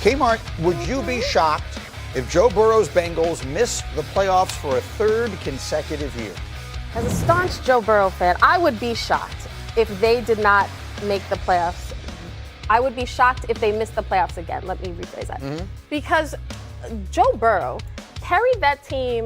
Kmart, would you be shocked if Joe Burrow's Bengals miss the playoffs for a third consecutive year? As a staunch Joe Burrow fan, I would be shocked if they did not make the playoffs. I would be shocked if they missed the playoffs again. Let me rephrase that. Because Joe Burrow carried that team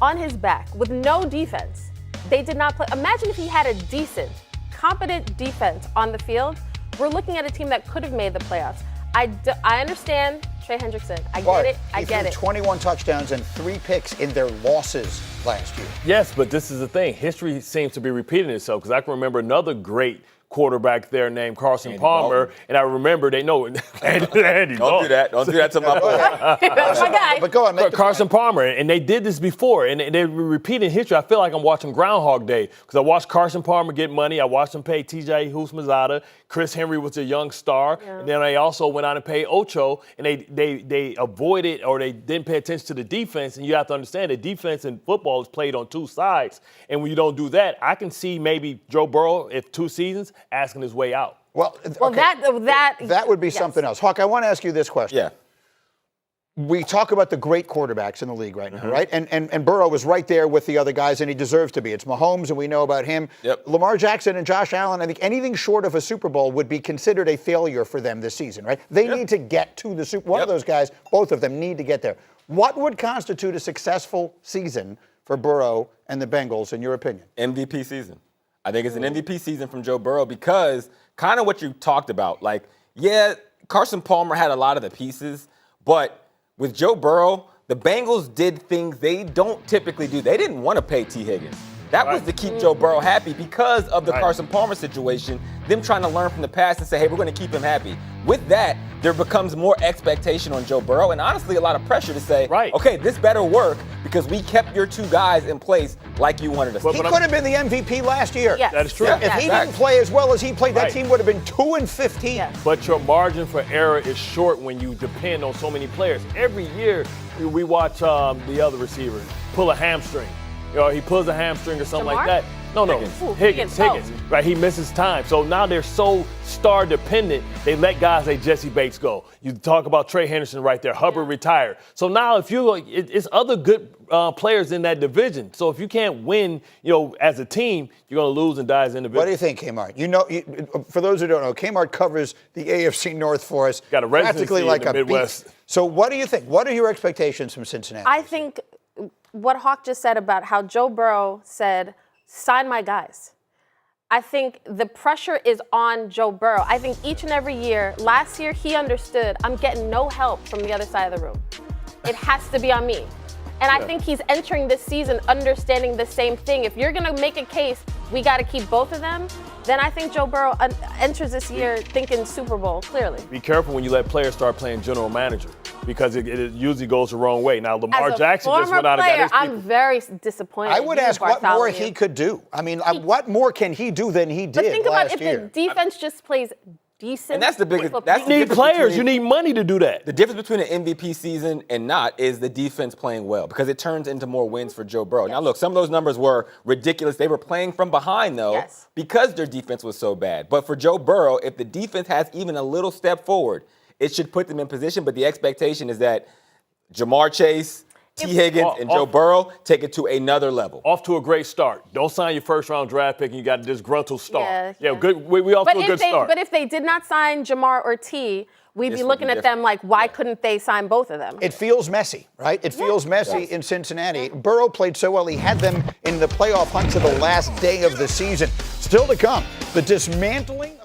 on his back with no defense. They did not play. Imagine if he had a decent, competent defense on the field. We're looking at a team that could have made the playoffs. I understand Trey Hendrickson. I get it. I get it. 21 touchdowns and 3 picks in their losses last year. Yes, but this is the thing. History seems to be repeating itself because I can remember another great quarterback there named Carson Palmer, and I remember Andy Don't do that. Don't do that to my boy. That's my guy. But go on, Carson Palmer, and they did this before, and they were repeating history. I feel like I'm watching Groundhog Day because I watched Carson Palmer get money. I watched him pay T.J. Houshmandzadeh. Chris Henry was a young star, and then they also went out and paid Ocho, and they avoided or they didn't pay attention to the defense. And you have to understand that defense in football is played on two sides, and when you don't do that, I can see maybe Joe Burrow, if 2 seasons, asking his way out. Well, okay. that would be something else. Hawk, I want to ask you this question. Yeah. We talk about the great quarterbacks in the league right now, right? And Burrow is right there with the other guys, and he deserves to be. It's Mahomes, and we know about him. Yep. Lamar Jackson and Josh Allen, I think anything short of a Super Bowl would be considered a failure for them this season, right? They need to get to the Super Bowl. One of those guys, both of them, need to get there. What would constitute a successful season for Burrow and the Bengals, in your opinion? MVP season. I think it's an MVP season from Joe Burrow because kind of what you talked about. Like, yeah, Carson Palmer had a lot of the pieces, but with Joe Burrow, the Bengals did things they don't typically do. They didn't want to pay T. Higgins. That was to keep Joe Burrow happy because of the Carson Palmer situation, them trying to learn from the past and say, hey, we're going to keep him happy. With that, there becomes more expectation on Joe Burrow and honestly a lot of pressure to say, okay, this better work because we kept your 2 guys in place like you wanted us to. He could have been the MVP last year. Yes. That is true. If he didn't play as well as he played, that team would have been 2-15. Yes. But your margin for error is short when you depend on so many players. Every year we watch the other receiver pull a hamstring. You know, he pulls a hamstring or something like that. No, Higgins. Right, he misses time. So now they're so star dependent, they let guys like Jesse Bates go. You talk about Trey Henderson right there. Hubbard retired. So now if you it's other good players in that division. So if you can't win, as a team, you're going to lose and die as individuals. What do you think, Kmart? For those who don't know, Kmart covers the AFC North for us. Got a residency practically like in the Midwest. Beast. So what do you think? What are your expectations from Cincinnati? I think what Hawk just said about how Joe Burrow said, sign my guys. I think the pressure is on Joe Burrow. I think each and every year, last year he understood, I'm getting no help from the other side of the room. It has to be on me. And I think he's entering this season understanding the same thing. If you're going to make a case, we got to keep both of them, then I think Joe Burrow enters this year thinking Super Bowl, clearly. Be careful when you let players start playing general manager because it usually goes the wrong way. Now, Lamar Jackson just went out and got his people. I'm very disappointed. I would ask what more he could do. I mean, what more can he do than he did last year? But think about if the defense just plays decent. And that's the biggest. You need players. You need money to do that. The difference between an MVP season and not is the defense playing well because it turns into more wins for Joe Burrow. Now, look, some of those numbers were ridiculous. They were playing from behind, though, because their defense was so bad. But for Joe Burrow, if the defense has even a little step forward, it should put them in position. But the expectation is that Jamar Chase, T. Higgins, and Joe Burrow take it to another level. Off to a great start. Don't sign your first-round draft pick and you got a disgruntled star. Yeah. Good. We off to a good start. But if they did not sign Jamar or T, we'd be looking at them like, why couldn't they sign both of them? It feels messy, right? It feels messy in Cincinnati. Burrow played so well, he had them in the playoff hunt to the last day of the season. Still to come, the dismantling of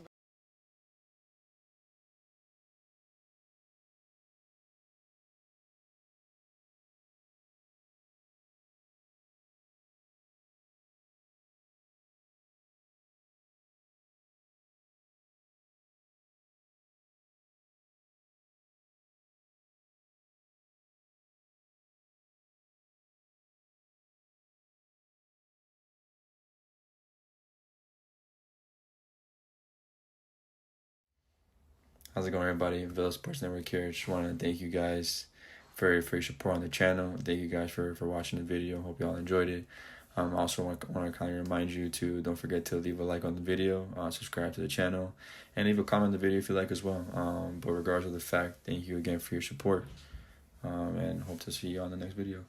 How's it going, everybody? Villa Sports Network here. Just want to thank you guys for your support on the channel. Thank you guys for watching the video. Hope you all enjoyed it. I also want to kind of remind you to don't forget to leave a like on the video, subscribe to the channel, and leave a comment on the video if you like as well. But regardless of the fact, thank you again for your support, and hope to see you on the next video.